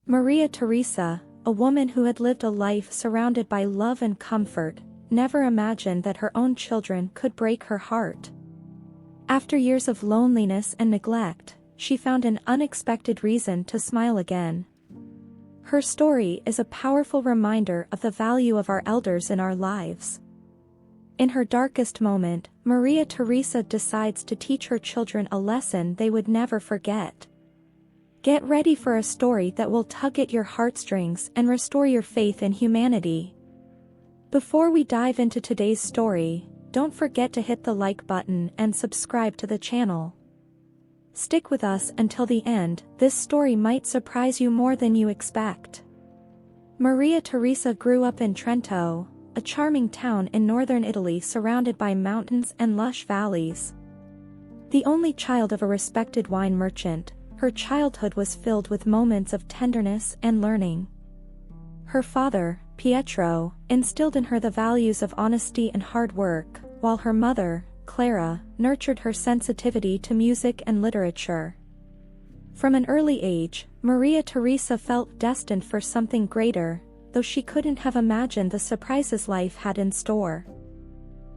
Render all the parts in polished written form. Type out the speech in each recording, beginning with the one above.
Maria Teresa, a woman who had lived a life surrounded by love and comfort, never imagined that her own children could break her heart. After years of loneliness and neglect, she found an unexpected reason to smile again. Her story is a powerful reminder of the value of our elders in our lives. In her darkest moment, Maria Teresa decides to teach her children a lesson they would never forget. Get ready for a story that will tug at your heartstrings and restore your faith in humanity. Before we dive into today's story, don't forget to hit the like button and subscribe to the channel. Stick with us until the end, this story might surprise you more than you expect. Maria Teresa grew up in Trento, a charming town in northern Italy surrounded by mountains and lush valleys. The only child of a respected wine merchant, her childhood was filled with moments of tenderness and learning. Her father, Pietro, instilled in her the values of honesty and hard work, while her mother, Clara, nurtured her sensitivity to music and literature. From an early age, Maria Teresa felt destined for something greater, though she couldn't have imagined the surprises life had in store.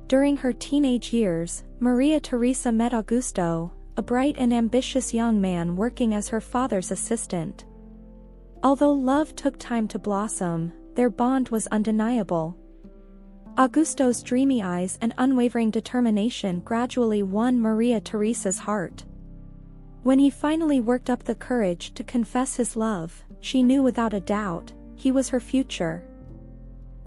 During her teenage years, Maria Teresa met Augusto, a bright and ambitious young man working as her father's assistant. Although love took time to blossom, their bond was undeniable. Augusto's dreamy eyes and unwavering determination gradually won Maria Teresa's heart. When he finally worked up the courage to confess his love, she knew without a doubt, he was her future.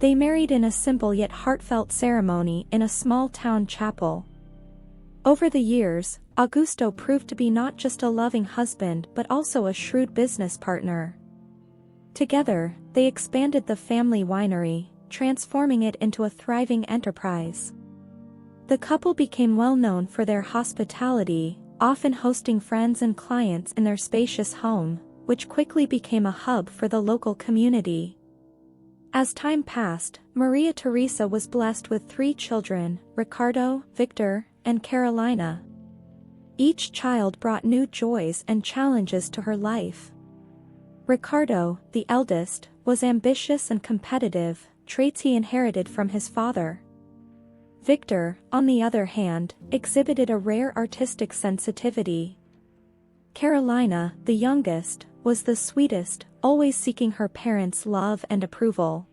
They married in a simple yet heartfelt ceremony in a small-town chapel. Over the years, Augusto proved to be not just a loving husband but also a shrewd business partner. Together, they expanded the family winery, transforming it into a thriving enterprise. The couple became well known for their hospitality, often hosting friends and clients in their spacious home, which quickly became a hub for the local community. As time passed, Maria Teresa was blessed with 3 children, Riccardo, Victor, and Carolina. Each child brought new joys and challenges to her life. Riccardo, the eldest, was ambitious and competitive, traits he inherited from his father. Victor, on the other hand, exhibited a rare artistic sensitivity. Carolina, the youngest, was the sweetest, always seeking her parents' love and approval.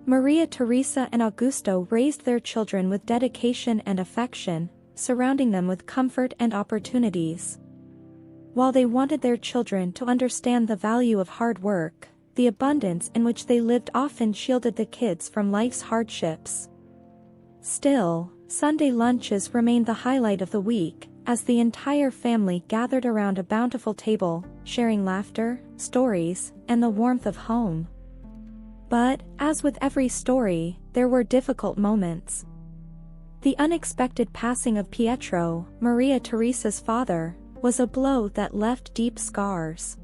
Maria Teresa and Augusto raised their children with dedication and affection, surrounding them with comfort and opportunities. While they wanted their children to understand the value of hard work, the abundance in which they lived often shielded the kids from life's hardships. Still, Sunday lunches remained the highlight of the week, as the entire family gathered around a bountiful table, sharing laughter, stories, and the warmth of home. But, as with every story, there were difficult moments. The unexpected passing of Pietro, Maria Teresa's father, was a blow that left deep scars.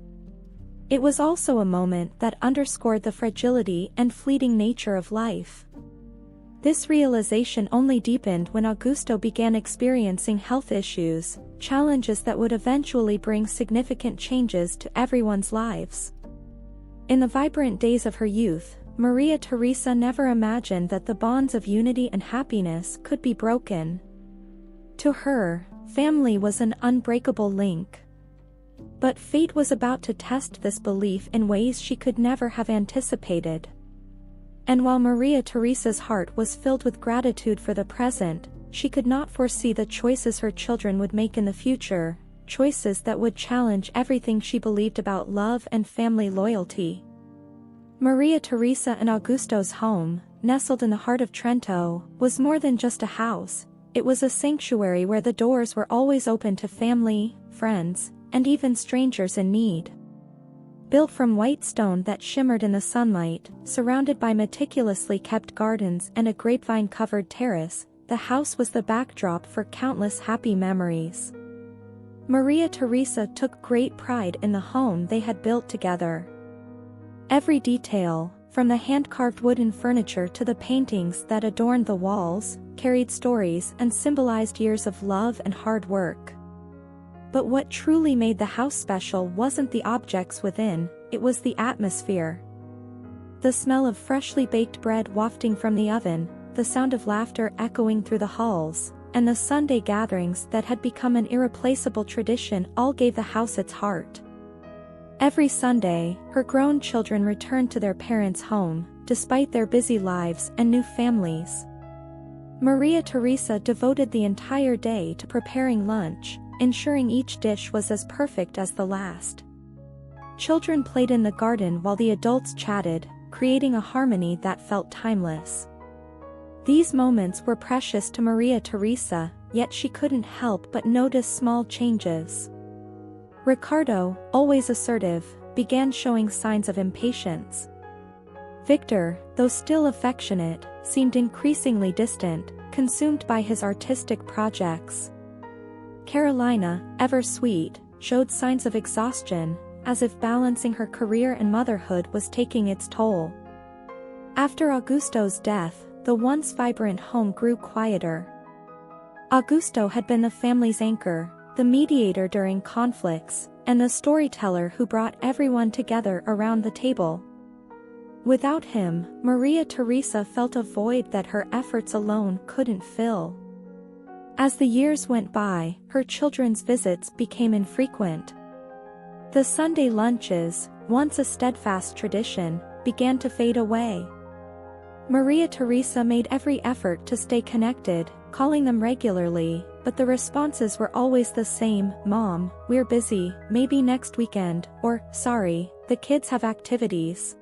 It was also a moment that underscored the fragility and fleeting nature of life. This realization only deepened when Augusto began experiencing health issues, challenges that would eventually bring significant changes to everyone's lives. In the vibrant days of her youth, Maria Teresa never imagined that the bonds of unity and happiness could be broken. To her, family was an unbreakable link. But fate was about to test this belief in ways she could never have anticipated. And while Maria Teresa's heart was filled with gratitude for the present, she could not foresee the choices her children would make in the future, choices that would challenge everything she believed about love and family loyalty. Maria Teresa and Augusto's home, nestled in the heart of Trento, was more than just a house. It was a sanctuary where the doors were always open to family, friends, and even strangers in need. Built from white stone that shimmered in the sunlight, surrounded by meticulously kept gardens and a grapevine-covered terrace, the house was the backdrop for countless happy memories. Maria Teresa took great pride in the home they had built together. Every detail, from the hand-carved wooden furniture to the paintings that adorned the walls, carried stories and symbolized years of love and hard work. But what truly made the house special wasn't the objects within, it was the atmosphere. The smell of freshly baked bread wafting from the oven, the sound of laughter echoing through the halls, and the Sunday gatherings that had become an irreplaceable tradition all gave the house its heart. Every Sunday, her grown children returned to their parents' home, despite their busy lives and new families. Maria Teresa devoted the entire day to preparing lunch, ensuring each dish was as perfect as the last. Children played in the garden while the adults chatted, creating a harmony that felt timeless. These moments were precious to Maria Teresa, yet she couldn't help but notice small changes. Ricardo, always assertive, began showing signs of impatience. Victor, though still affectionate, seemed increasingly distant, consumed by his artistic projects. Carolina, ever sweet, showed signs of exhaustion, as if balancing her career and motherhood was taking its toll. After Augusto's death, the once vibrant home grew quieter. Augusto had been the family's anchor, the mediator during conflicts, and the storyteller who brought everyone together around the table. Without him, Maria Teresa felt a void that her efforts alone couldn't fill. As the years went by, her children's visits became infrequent. The Sunday lunches, once a steadfast tradition, began to fade away. Maria Teresa made every effort to stay connected, calling them regularly, but the responses were always the same: "Mom, we're busy, maybe next weekend," or "Sorry, the kids have activities."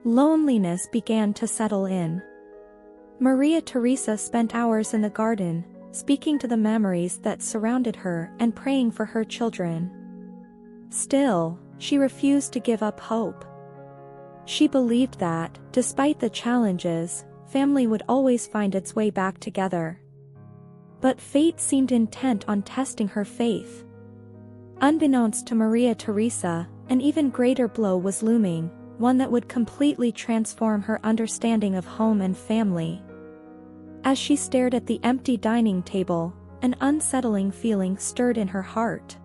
Loneliness began to settle in. Maria Teresa spent hours in the garden, speaking to the memories that surrounded her and praying for her children. Still, she refused to give up hope. She believed that, despite the challenges, family would always find its way back together. But fate seemed intent on testing her faith. Unbeknownst to Maria Teresa, an even greater blow was looming, one that would completely transform her understanding of home and family. As she stared at the empty dining table, an unsettling feeling stirred in her heart.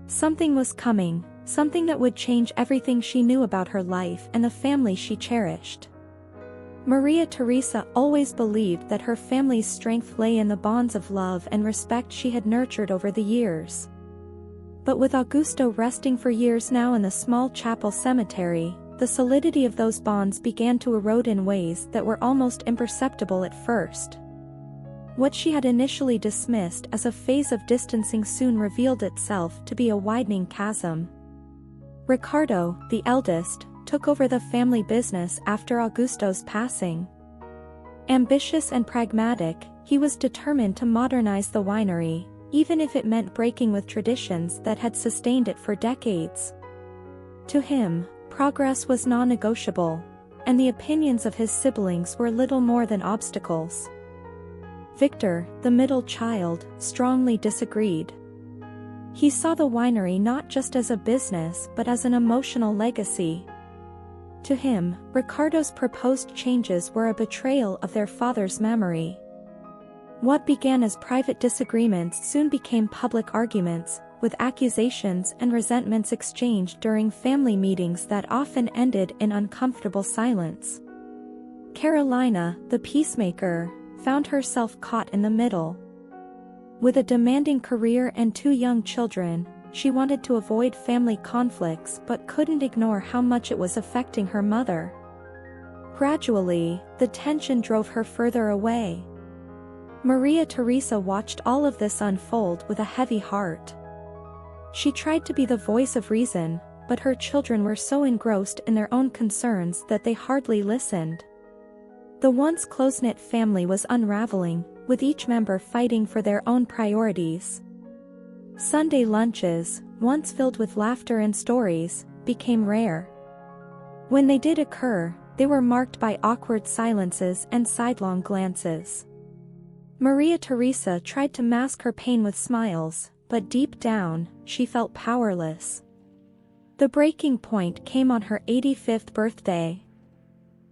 Something was coming, something that would change everything she knew about her life and the family she cherished. Maria Teresa always believed that her family's strength lay in the bonds of love and respect she had nurtured over the years. But with Augusto resting for years now in the small chapel cemetery, the solidity of those bonds began to erode in ways that were almost imperceptible at first. What she had initially dismissed as a phase of distancing soon revealed itself to be a widening chasm. Ricardo, the eldest, took over the family business after Augusto's passing. Ambitious and pragmatic, he was determined to modernize the winery, even if it meant breaking with traditions that had sustained it for decades. To him, progress was non-negotiable, and the opinions of his siblings were little more than obstacles. Victor, the middle child, strongly disagreed. He saw the winery not just as a business but as an emotional legacy. To him, Ricardo's proposed changes were a betrayal of their father's memory. What began as private disagreements soon became public arguments, with accusations and resentments exchanged during family meetings that often ended in uncomfortable silence. Carolina, the peacemaker, found herself caught in the middle. With a demanding career and 2 young children, she wanted to avoid family conflicts but couldn't ignore how much it was affecting her mother. Gradually, the tension drove her further away. Maria Teresa watched all of this unfold with a heavy heart. She tried to be the voice of reason, but her children were so engrossed in their own concerns that they hardly listened. The once close-knit family was unraveling, with each member fighting for their own priorities. Sunday lunches, once filled with laughter and stories, became rare. When they did occur, they were marked by awkward silences and sidelong glances. Maria Teresa tried to mask her pain with smiles, but deep down, she felt powerless. The breaking point came on her 85th birthday.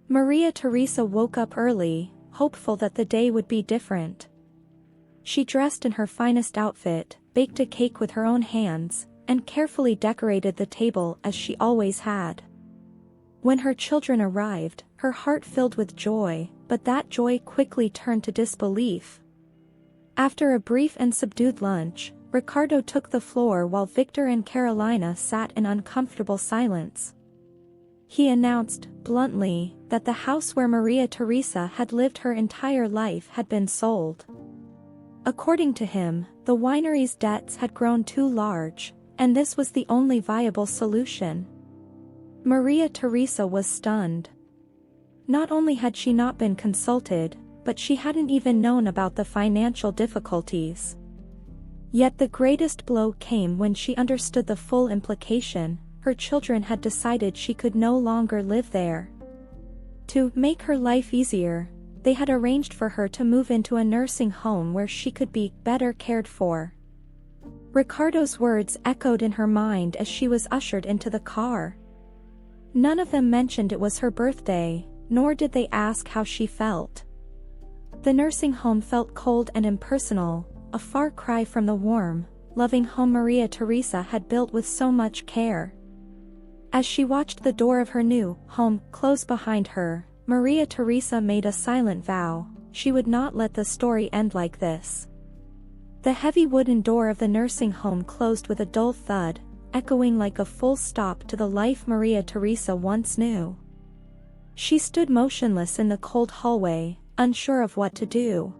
Maria Teresa woke up early, hopeful that the day would be different. She dressed in her finest outfit, baked a cake with her own hands, and carefully decorated the table as she always had. When her children arrived, her heart filled with joy, but that joy quickly turned to disbelief. After a brief and subdued lunch, Ricardo took the floor while Victor and Carolina sat in uncomfortable silence. He announced, bluntly, that the house where Maria Teresa had lived her entire life had been sold. According to him, the winery's debts had grown too large, and this was the only viable solution. Maria Teresa was stunned. Not only had she not been consulted, but she hadn't even known about the financial difficulties. Yet the greatest blow came when she understood the full implication. Her children had decided she could no longer live there. To make her life easier, they had arranged for her to move into a nursing home where she could be better cared for. Ricardo's words echoed in her mind as she was ushered into the car. None of them mentioned it was her birthday, nor did they ask how she felt. The nursing home felt cold and impersonal, a far cry from the warm, loving home Maria Teresa had built with so much care. As she watched the door of her new home close behind her, Maria Teresa made a silent vow: she would not let the story end like this. The heavy wooden door of the nursing home closed with a dull thud, echoing like a full stop to the life Maria Teresa once knew. She stood motionless in the cold hallway, unsure of what to do.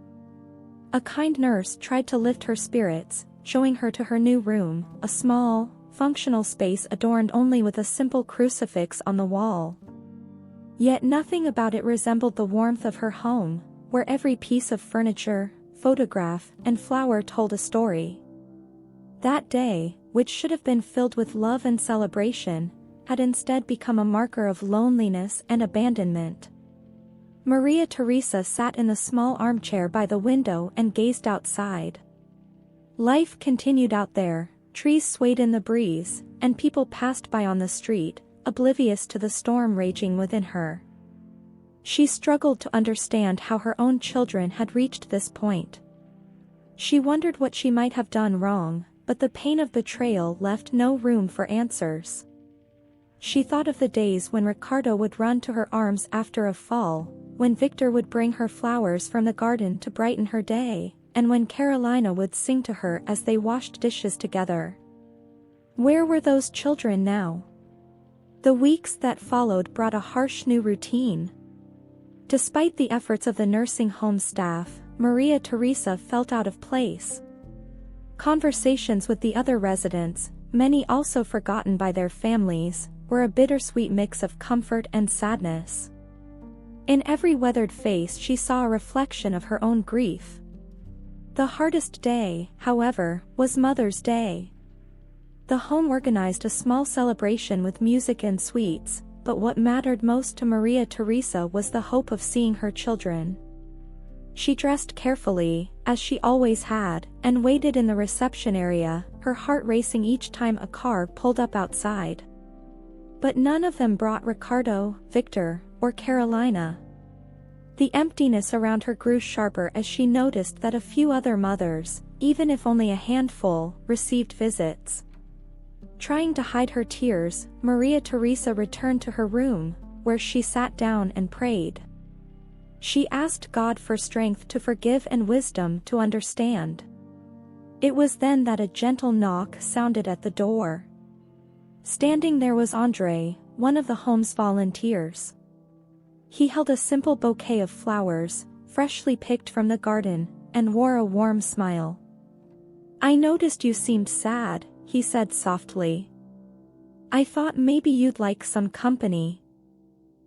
A kind nurse tried to lift her spirits, showing her to her new room, a small, functional space adorned only with a simple crucifix on the wall. Yet nothing about it resembled the warmth of her home, where every piece of furniture, photograph, and flower told a story. That day, which should have been filled with love and celebration, had instead become a marker of loneliness and abandonment. Maria Teresa sat in the small armchair by the window and gazed outside. Life continued out there. Trees swayed in the breeze, and people passed by on the street, oblivious to the storm raging within her. She struggled to understand how her own children had reached this point. She wondered what she might have done wrong, but the pain of betrayal left no room for answers. She thought of the days when Ricardo would run to her arms after a fall, when Victor would bring her flowers from the garden to brighten her day, and when Carolina would sing to her as they washed dishes together. Where were those children now? The weeks that followed brought a harsh new routine. Despite the efforts of the nursing home staff, Maria Teresa felt out of place. Conversations with the other residents, many also forgotten by their families, were a bittersweet mix of comfort and sadness. In every weathered face she saw a reflection of her own grief. The hardest day, however, was Mother's Day. The home organized a small celebration with music and sweets, but what mattered most to Maria Teresa was the hope of seeing her children. She dressed carefully, as she always had, and waited in the reception area, her heart racing each time a car pulled up outside. But none of them brought Ricardo, Victor, or Carolina. The emptiness around her grew sharper as she noticed that a few other mothers, even if only a handful, received visits. Trying to hide her tears, Maria Teresa returned to her room, where she sat down and prayed. She asked God for strength to forgive and wisdom to understand. It was then that a gentle knock sounded at the door. Standing there was Andre, one of the home's volunteers. He held a simple bouquet of flowers, freshly picked from the garden, and wore a warm smile. "I noticed you seemed sad," he said softly. "I thought maybe you'd like some company."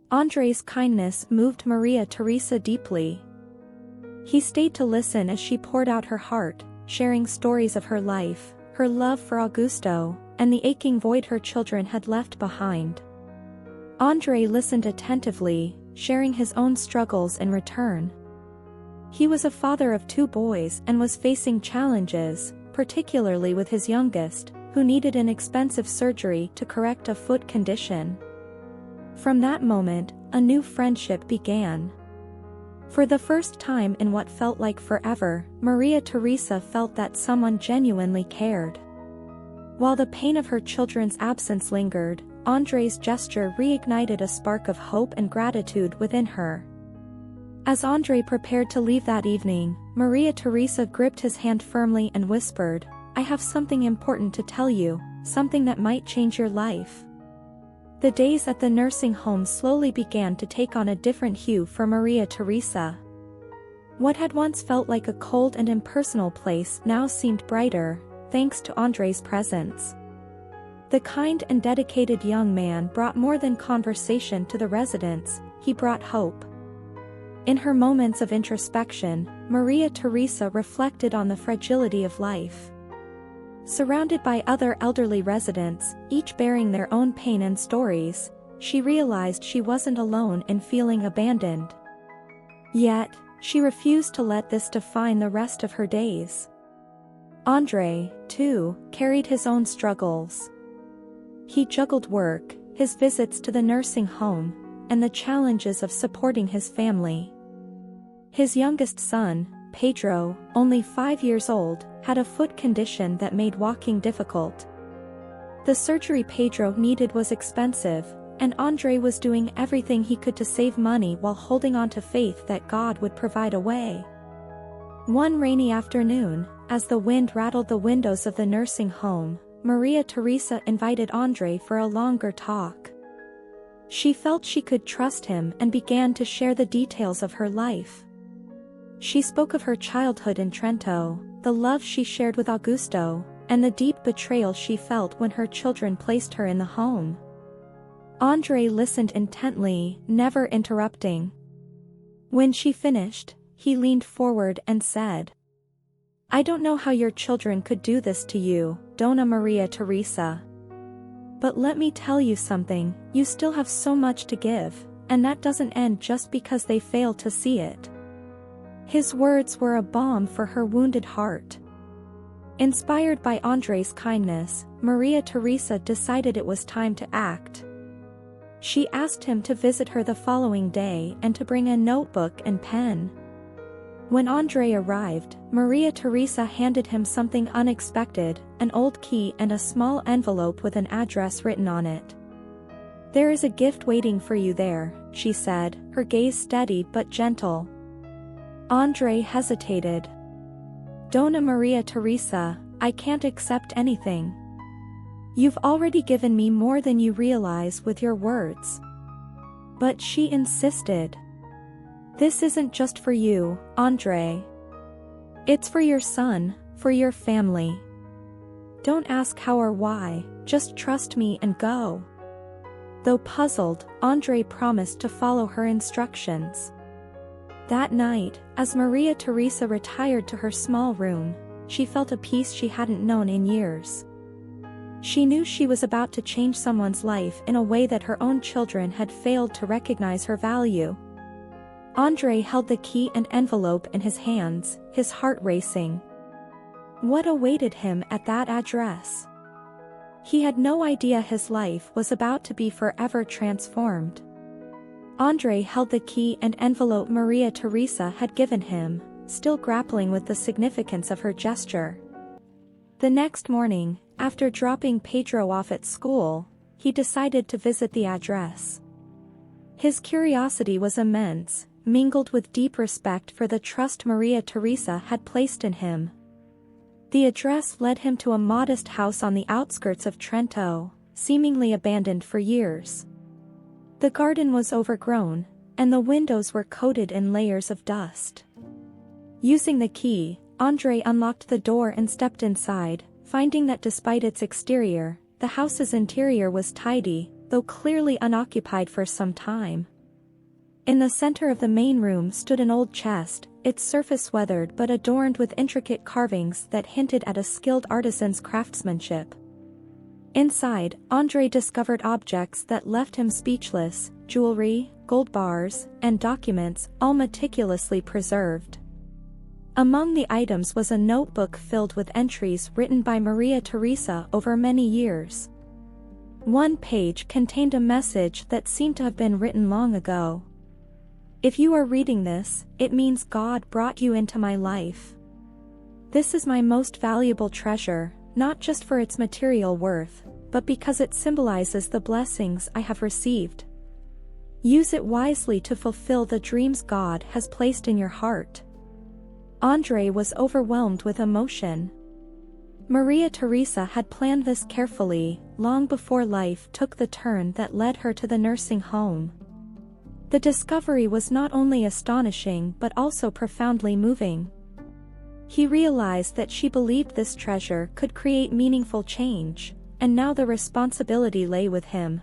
Andre's kindness moved Maria Teresa deeply. He stayed to listen as she poured out her heart, sharing stories of her life, her love for Augusto, and the aching void her children had left behind. Andre listened attentively, sharing his own struggles in return. He was a father of 2 boys and was facing challenges, particularly with his youngest, who needed an expensive surgery to correct a foot condition. From that moment, a new friendship began. For the first time in what felt like forever, Maria Teresa felt that someone genuinely cared. While the pain of her children's absence lingered, Andre's gesture reignited a spark of hope and gratitude within her. As Andre prepared to leave that evening, Maria Teresa gripped his hand firmly and whispered, "I have something important to tell you, something that might change your life." The days at the nursing home slowly began to take on a different hue for Maria Teresa. What had once felt like a cold and impersonal place now seemed brighter, thanks to Andre's presence. The kind and dedicated young man brought more than conversation to the residents, he brought hope. In her moments of introspection, Maria Teresa reflected on the fragility of life. Surrounded by other elderly residents, each bearing their own pain and stories, she realized she wasn't alone in feeling abandoned. Yet, she refused to let this define the rest of her days. Andre, too, carried his own struggles. He juggled work, his visits to the nursing home, and the challenges of supporting his family. His youngest son, Pedro, only 5 years old, had a foot condition that made walking difficult. The surgery Pedro needed was expensive, and Andre was doing everything he could to save money while holding on to faith that God would provide a way. One rainy afternoon, as the wind rattled the windows of the nursing home, Maria Teresa invited Andre for a longer talk. She felt she could trust him and began to share the details of her life. She spoke of her childhood in Trento, the love she shared with Augusto, and the deep betrayal she felt when her children placed her in the home. Andre listened intently, never interrupting. When she finished, he leaned forward and said, "I don't know how your children could do this to you, Dona Maria Teresa. But let me tell you something, you still have so much to give, and that doesn't end just because they fail to see it." His words were a balm for her wounded heart. Inspired by Andre's kindness, Maria Teresa decided it was time to act. She asked him to visit her the following day and to bring a notebook and pen. When Andre arrived, Maria Teresa handed him something unexpected, an old key and a small envelope with an address written on it. "There is a gift waiting for you there," she said, her gaze steady but gentle. Andre hesitated. "Dona Maria Teresa, I can't accept anything. You've already given me more than you realize with your words." But she insisted. "This isn't just for you, Andre. It's for your son, for your family. Don't ask how or why, just trust me and go." Though puzzled, Andre promised to follow her instructions. That night, as Maria Teresa retired to her small room, she felt a peace she hadn't known in years. She knew she was about to change someone's life in a way that her own children had failed to recognize her value. Andre held the key and envelope in his hands, his heart racing. What awaited him at that address? He had no idea his life was about to be forever transformed. Andre held the key and envelope Maria Teresa had given him, still grappling with the significance of her gesture. The next morning, after dropping Pedro off at school, he decided to visit the address. His curiosity was immense, mingled with deep respect for the trust Maria Teresa had placed in him. The address led him to a modest house on the outskirts of Trento, seemingly abandoned for years. The garden was overgrown, and the windows were coated in layers of dust. Using the key, Andre unlocked the door and stepped inside, finding that despite its exterior, the house's interior was tidy, though clearly unoccupied for some time. In the center of the main room stood an old chest, its surface weathered but adorned with intricate carvings that hinted at a skilled artisan's craftsmanship. Inside, Andre discovered objects that left him speechless: jewelry, gold bars, and documents, all meticulously preserved. Among the items was a notebook filled with entries written by Maria Teresa over many years. One page contained a message that seemed to have been written long ago. "If you are reading this, it means God brought you into my life. This is my most valuable treasure, not just for its material worth, but because it symbolizes the blessings I have received. Use it wisely to fulfill the dreams God has placed in your heart." Andre was overwhelmed with emotion. Maria Teresa had planned this carefully, long before life took the turn that led her to the nursing home. The discovery was not only astonishing but also profoundly moving. He realized that she believed this treasure could create meaningful change, and now the responsibility lay with him.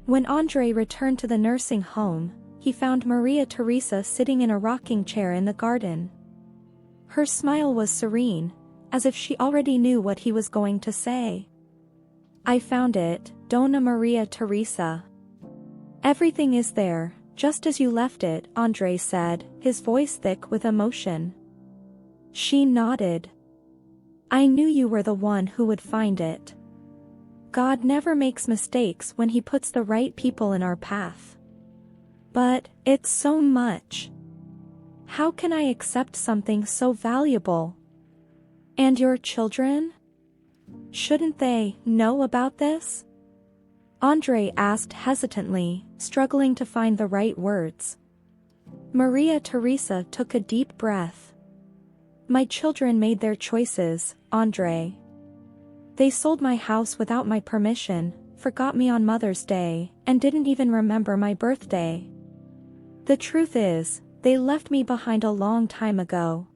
When Andre returned to the nursing home, he found Maria Teresa sitting in a rocking chair in the garden. Her smile was serene, as if she already knew what he was going to say. "I found it, Dona Maria Teresa. Everything is there, just as you left it," Andre said, his voice thick with emotion. She nodded. "I knew you were the one who would find it. God never makes mistakes when he puts the right people in our path. But, it's so much. How can I accept something so valuable? And your children? Shouldn't they know about this?" Andre asked hesitantly, struggling to find the right words. Maria Teresa took a deep breath. "My children made their choices, Andre. They sold my house without my permission, forgot me on Mother's Day, and didn't even remember my birthday. The truth is, they left me behind a long time ago.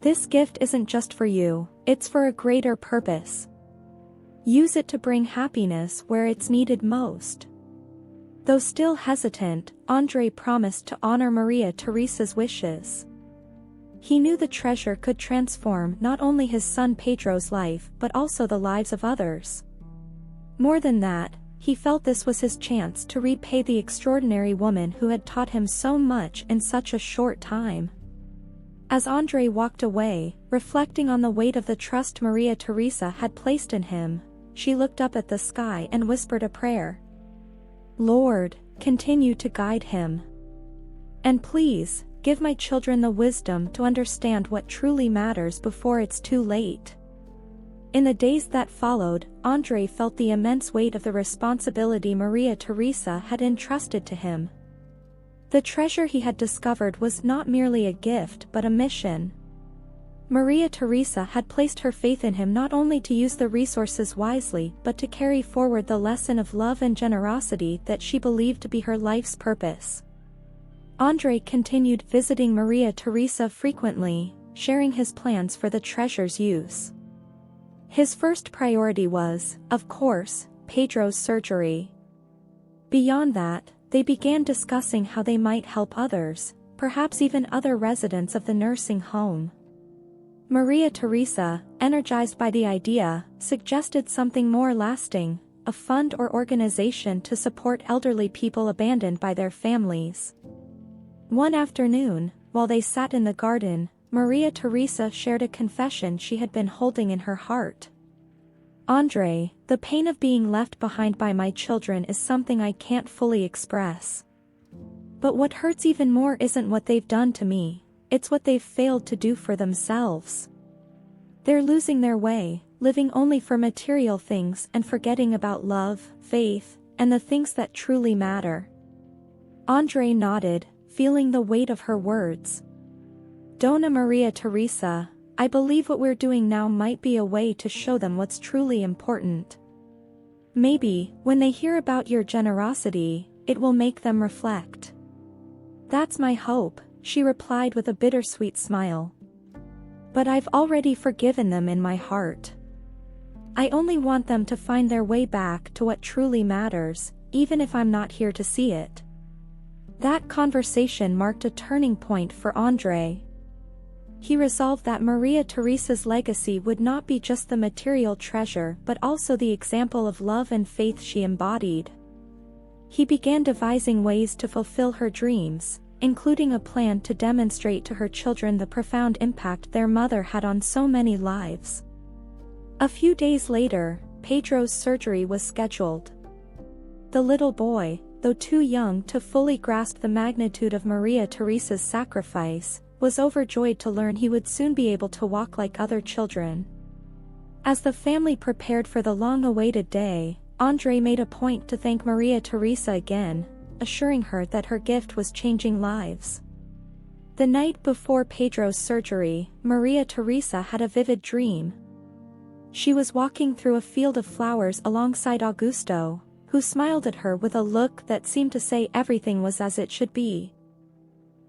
This gift isn't just for you, it's for a greater purpose. Use it to bring happiness where it's needed most." Though still hesitant, Andre promised to honor Maria Teresa's wishes. He knew the treasure could transform not only his son Pedro's life but also the lives of others. More than that, he felt this was his chance to repay the extraordinary woman who had taught him so much in such a short time. As Andre walked away, reflecting on the weight of the trust Maria Teresa had placed in him, she looked up at the sky and whispered a prayer. "Lord, continue to guide him. And please, give my children the wisdom to understand what truly matters before it's too late." In the days that followed, Andre felt the immense weight of the responsibility Maria Teresa had entrusted to him. The treasure he had discovered was not merely a gift but a mission. Maria Teresa had placed her faith in him not only to use the resources wisely but to carry forward the lesson of love and generosity that she believed to be her life's purpose. Andre continued visiting Maria Teresa frequently, sharing his plans for the treasure's use. His first priority was, of course, Pedro's surgery. Beyond that, they began discussing how they might help others, perhaps even other residents of the nursing home. Maria Teresa, energized by the idea, suggested something more lasting, a fund or organization to support elderly people abandoned by their families. One afternoon, while they sat in the garden, Maria Teresa shared a confession she had been holding in her heart. "Andre, the pain of being left behind by my children is something I can't fully express. But what hurts even more isn't what they've done to me, it's what they've failed to do for themselves. They're losing their way, living only for material things and forgetting about love, faith, and the things that truly matter." Andre nodded, feeling the weight of her words. "Dona Maria Teresa, I believe what we're doing now might be a way to show them what's truly important. Maybe, when they hear about your generosity, it will make them reflect." "That's my hope," she replied with a bittersweet smile. "But I've already forgiven them in my heart. I only want them to find their way back to what truly matters, even if I'm not here to see it." That conversation marked a turning point for Andre. He resolved that Maria Teresa's legacy would not be just the material treasure but also the example of love and faith she embodied. He began devising ways to fulfill her dreams, including a plan to demonstrate to her children the profound impact their mother had on so many lives. A few days later, Pedro's surgery was scheduled. The little boy, though too young to fully grasp the magnitude of Maria Teresa's sacrifice, was overjoyed to learn he would soon be able to walk like other children. As the family prepared for the long-awaited day, Andre made a point to thank Maria Teresa again, assuring her that her gift was changing lives. The night before Pedro's surgery, Maria Teresa had a vivid dream. She was walking through a field of flowers alongside Augusto, who smiled at her with a look that seemed to say everything was as it should be.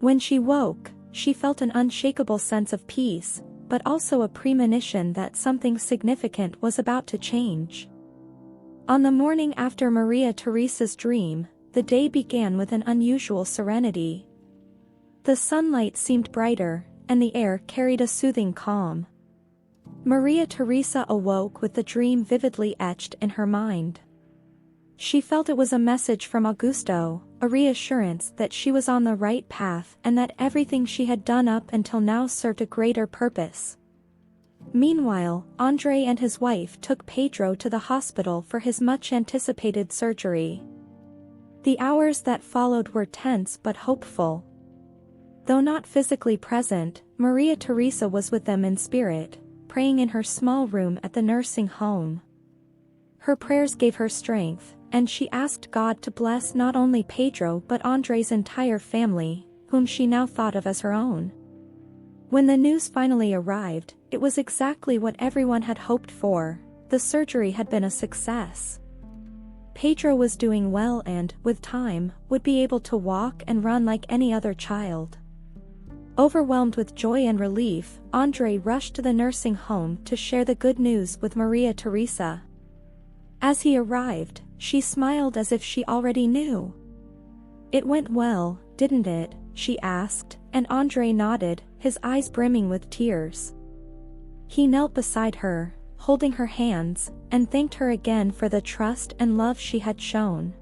When she woke, she felt an unshakable sense of peace, but also a premonition that something significant was about to change. On the morning after Maria Teresa's dream, the day began with an unusual serenity. The sunlight seemed brighter, and the air carried a soothing calm. Maria Teresa awoke with the dream vividly etched in her mind. She felt it was a message from Augusto, a reassurance that she was on the right path and that everything she had done up until now served a greater purpose. Meanwhile, Andre and his wife took Pedro to the hospital for his much-anticipated surgery. The hours that followed were tense but hopeful. Though not physically present, Maria Teresa was with them in spirit, praying in her small room at the nursing home. Her prayers gave her strength, and she asked God to bless not only Pedro but Andre's entire family, whom she now thought of as her own. When the news finally arrived, it was exactly what everyone had hoped for. The surgery had been a success. Pedro was doing well and, with time, would be able to walk and run like any other child. Overwhelmed with joy and relief, Andre rushed to the nursing home to share the good news with Maria Teresa. As he arrived, she smiled as if she already knew. "It went well, didn't it?" she asked, and Andre nodded, his eyes brimming with tears. He knelt beside her, holding her hands, and thanked her again for the trust and love she had shown.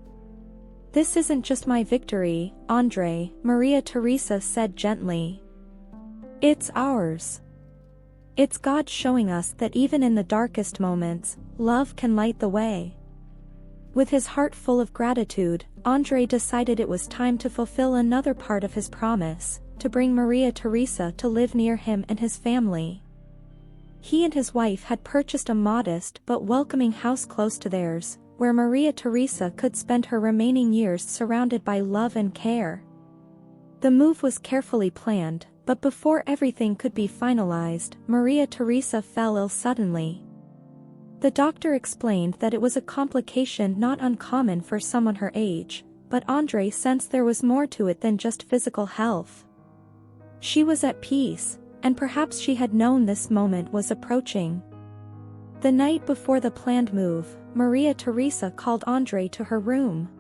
"This isn't just my victory, Andre," Maria Teresa said gently. "It's ours. It's God showing us that even in the darkest moments, love can light the way." With his heart full of gratitude, Andre decided it was time to fulfill another part of his promise, to bring Maria Teresa to live near him and his family. He and his wife had purchased a modest but welcoming house close to theirs, where Maria Teresa could spend her remaining years surrounded by love and care. The move was carefully planned, but before everything could be finalized, Maria Teresa fell ill suddenly. The doctor explained that it was a complication not uncommon for someone her age, but Andre sensed there was more to it than just physical health. She was at peace, and perhaps she had known this moment was approaching. The night before the planned move, Maria Teresa called Andre to her room.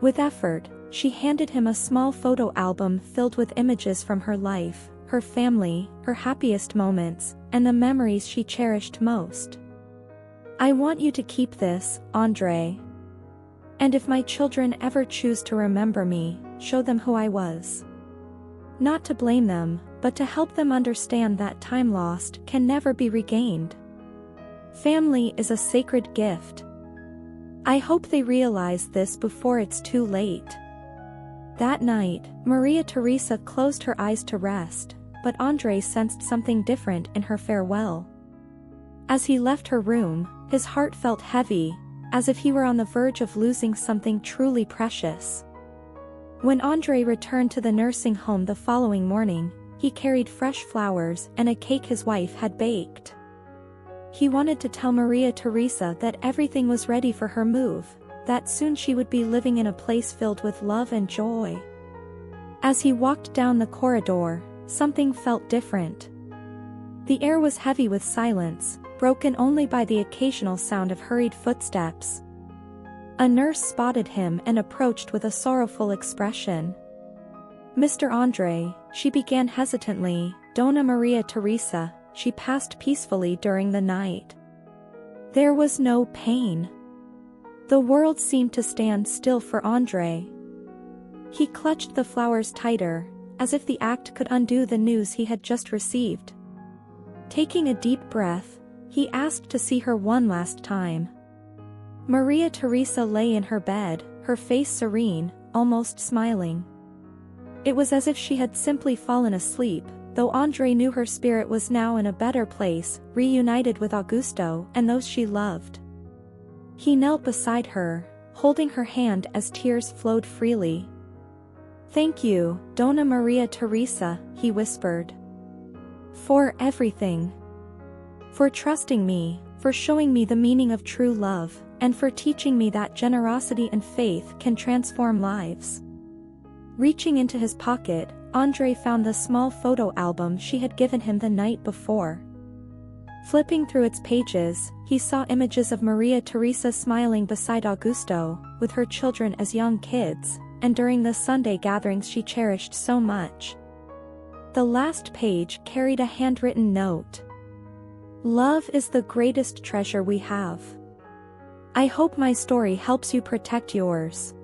With effort, she handed him a small photo album filled with images from her life, her family, her happiest moments, and the memories she cherished most. "I want you to keep this, Andre. And if my children ever choose to remember me, show them who I was. Not to blame them, but to help them understand that time lost can never be regained. Family is a sacred gift. I hope they realize this before it's too late." That night, Maria Teresa closed her eyes to rest, but Andre sensed something different in her farewell. As he left her room, his heart felt heavy, as if he were on the verge of losing something truly precious. When Andre returned to the nursing home the following morning, he carried fresh flowers and a cake his wife had baked. He wanted to tell Maria Teresa that everything was ready for her move, that soon she would be living in a place filled with love and joy. As he walked down the corridor, something felt different. The air was heavy with silence, broken only by the occasional sound of hurried footsteps. A nurse spotted him and approached with a sorrowful expression. "Mr. Andre," she began hesitantly, "Dona Maria Teresa, she passed peacefully during the night. There was no pain." The world seemed to stand still for Andre. He clutched the flowers tighter, as if the act could undo the news he had just received. Taking a deep breath, he asked to see her one last time. Maria Teresa lay in her bed, her face serene, almost smiling. It was as if she had simply fallen asleep, though Andre knew her spirit was now in a better place, reunited with Augusto and those she loved. He knelt beside her, holding her hand as tears flowed freely. "Thank you, Donna Maria Teresa," he whispered. "For everything. For trusting me, for showing me the meaning of true love, and for teaching me that generosity and faith can transform lives." Reaching into his pocket, Andre found the small photo album she had given him the night before. Flipping through its pages, he saw images of Maria Teresa smiling beside Augusto, with her children as young kids, and during the Sunday gatherings she cherished so much. The last page carried a handwritten note. "Love is the greatest treasure we have. I hope my story helps you protect yours.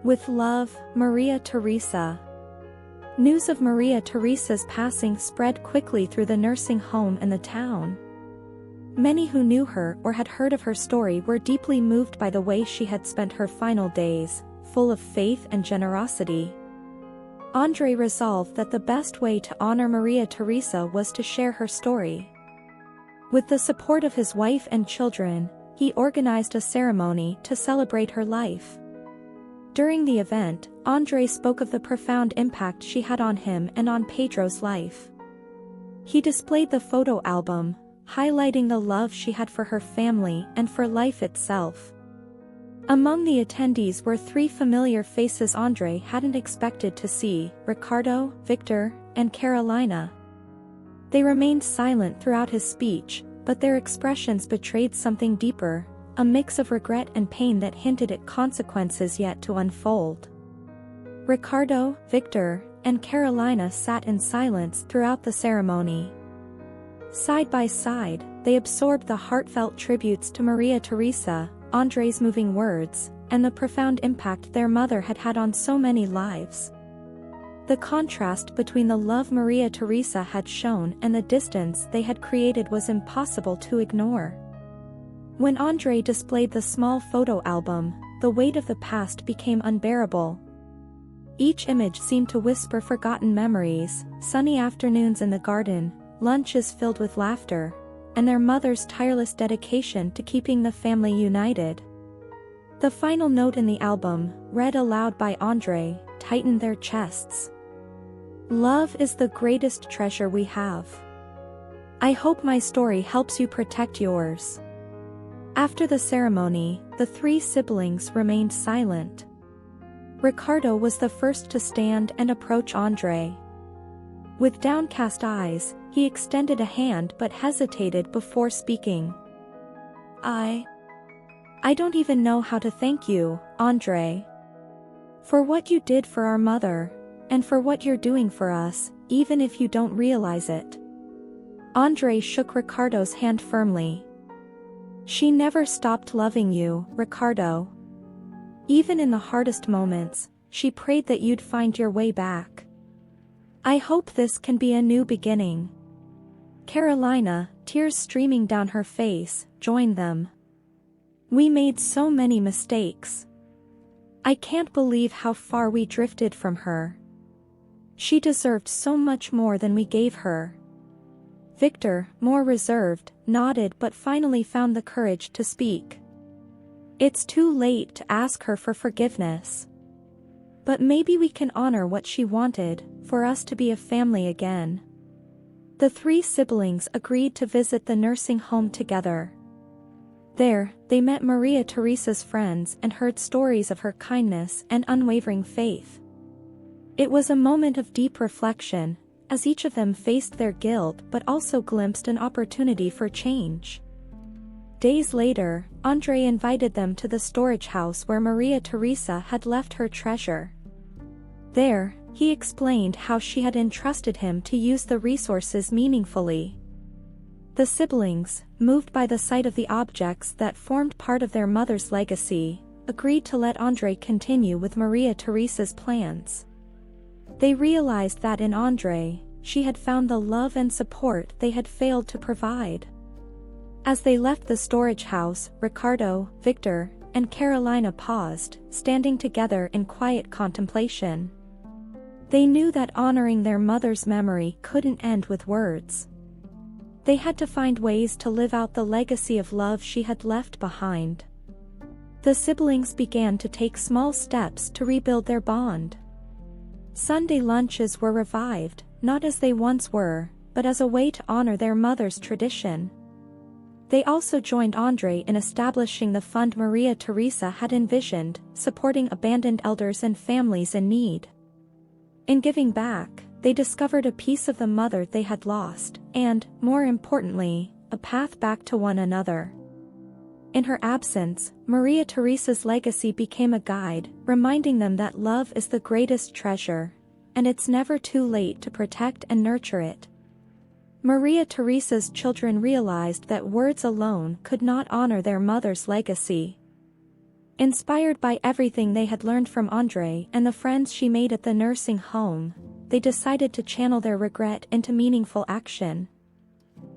With love, Maria Teresa." News of Maria Teresa's passing spread quickly through the nursing home and the town. Many who knew her or had heard of her story were deeply moved by the way she had spent her final days, full of faith and generosity. Andre resolved that the best way to honor Maria Teresa was to share her story. With the support of his wife and children, he organized a ceremony to celebrate her life. During the event, Andre spoke of the profound impact she had on him and on Pedro's life. He displayed the photo album, highlighting the love she had for her family and for life itself. Among the attendees were three familiar faces Andre hadn't expected to see: Ricardo, Victor, and Carolina. They remained silent throughout his speech, but their expressions betrayed something deeper, a mix of regret and pain that hinted at consequences yet to unfold. Ricardo, Victor, and Carolina sat in silence throughout the ceremony. Side by side, they absorbed the heartfelt tributes to Maria Teresa, Andre's moving words, and the profound impact their mother had had on so many lives. The contrast between the love Maria Teresa had shown and the distance they had created was impossible to ignore. When Andre displayed the small photo album, the weight of the past became unbearable. Each image seemed to whisper forgotten memories: sunny afternoons in the garden, lunches filled with laughter, and their mother's tireless dedication to keeping the family united. The final note in the album, read aloud by Andre, tightened their chests. "Love is the greatest treasure we have. I hope my story helps you protect yours." After the ceremony, the three siblings remained silent. Ricardo was the first to stand and approach Andre. With downcast eyes, he extended a hand but hesitated before speaking. I don't even know how to thank you, Andre. For what you did for our mother, and for what you're doing for us, even if you don't realize it." Andre shook Ricardo's hand firmly. "She never stopped loving you, Ricardo. Even in the hardest moments, she prayed that you'd find your way back. I hope this can be a new beginning." Carolina, tears streaming down her face, joined them. "We made so many mistakes. I can't believe how far we drifted from her. She deserved so much more than we gave her." Victor, more reserved, nodded but finally found the courage to speak. "It's too late to ask her for forgiveness. But maybe we can honor what she wanted, for us to be a family again." The three siblings agreed to visit the nursing home together. There, they met Maria Teresa's friends and heard stories of her kindness and unwavering faith. It was a moment of deep reflection, as each of them faced their guilt but also glimpsed an opportunity for change. Days later, Andre invited them to the storage house where Maria Teresa had left her treasure. There, he explained how she had entrusted him to use the resources meaningfully. The siblings, moved by the sight of the objects that formed part of their mother's legacy, agreed to let Andre continue with Maria Teresa's plans. They realized that in Andre, she had found the love and support they had failed to provide. As they left the storage house, Ricardo, Victor, and Carolina paused, standing together in quiet contemplation. They knew that honoring their mother's memory couldn't end with words. They had to find ways to live out the legacy of love she had left behind. The siblings began to take small steps to rebuild their bond. Sunday lunches were revived, not as they once were, but as a way to honor their mother's tradition. They also joined Andre in establishing the fund Maria Teresa had envisioned, supporting abandoned elders and families in need. In giving back, they discovered a piece of the mother they had lost, and, more importantly, a path back to one another. In her absence, Maria Teresa's legacy became a guide, reminding them that love is the greatest treasure, and it's never too late to protect and nurture it. Maria Teresa's children realized that words alone could not honor their mother's legacy. Inspired by everything they had learned from Andre and the friends she made at the nursing home, they decided to channel their regret into meaningful action.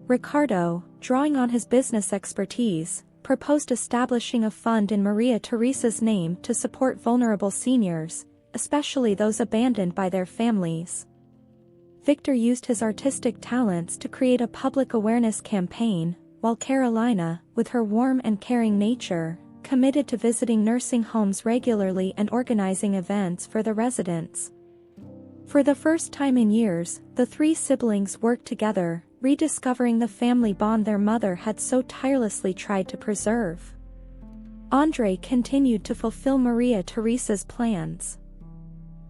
Ricardo, drawing on his business expertise, proposed establishing a fund in Maria Teresa's name to support vulnerable seniors, especially those abandoned by their families. Victor used his artistic talents to create a public awareness campaign, while Carolina, with her warm and caring nature, committed to visiting nursing homes regularly and organizing events for the residents. For the first time in years, the three siblings worked together, rediscovering the family bond their mother had so tirelessly tried to preserve. Andre continued to fulfill Maria Teresa's plans.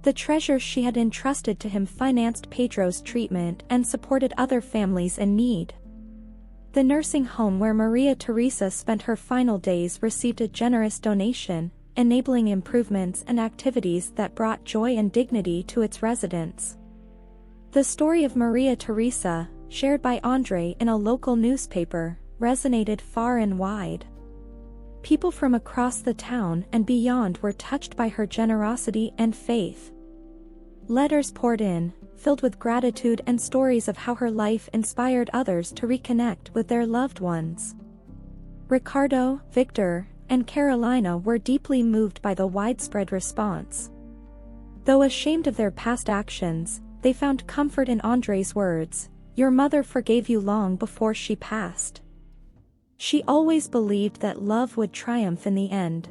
The treasures she had entrusted to him financed Pedro's treatment and supported other families in need. The nursing home where Maria Teresa spent her final days received a generous donation, enabling improvements and activities that brought joy and dignity to its residents. The story of Maria Teresa, shared by Andre in a local newspaper, resonated far and wide. People from across the town and beyond were touched by her generosity and faith. Letters poured in, filled with gratitude and stories of how her life inspired others to reconnect with their loved ones. Ricardo, Victor, and Carolina were deeply moved by the widespread response. Though ashamed of their past actions, they found comfort in Andre's words, "Your mother forgave you long before she passed. She always believed that love would triumph in the end."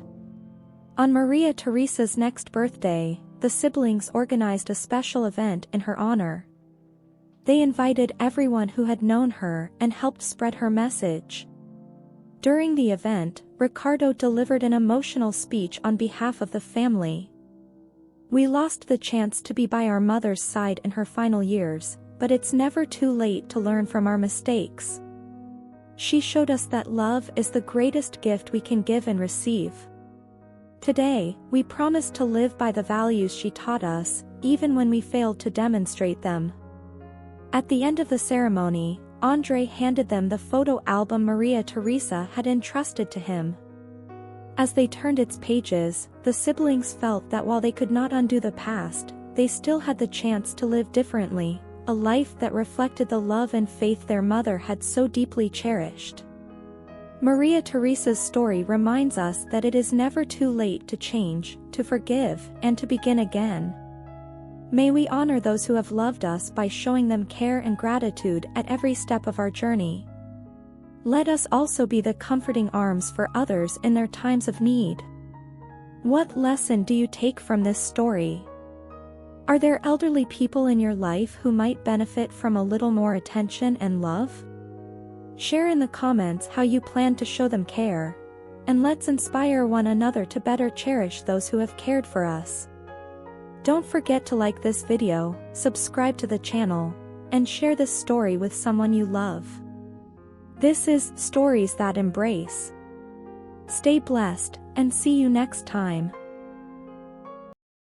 On Maria Teresa's next birthday, the siblings organized a special event in her honor. They invited everyone who had known her and helped spread her message. During the event, Ricardo delivered an emotional speech on behalf of the family. "We lost the chance to be by our mother's side in her final years, but it's never too late to learn from our mistakes. She showed us that love is the greatest gift we can give and receive. Today, we promise to live by the values she taught us, even when we failed to demonstrate them." At the end of the ceremony, Andre handed them the photo album Maria Teresa had entrusted to him. As they turned its pages, the siblings felt that while they could not undo the past, they still had the chance to live differently, a life that reflected the love and faith their mother had so deeply cherished. Maria Teresa's story reminds us that it is never too late to change, to forgive, and to begin again. May we honor those who have loved us by showing them care and gratitude at every step of our journey. Let us also be the comforting arms for others in their times of need. What lesson do you take from this story? Are there elderly people in your life who might benefit from a little more attention and love? Share in the comments how you plan to show them care, and let's inspire one another to better cherish those who have cared for us. Don't forget to like this video, subscribe to the channel, and share this story with someone you love. This is Stories That Embrace. Stay blessed, and see you next time.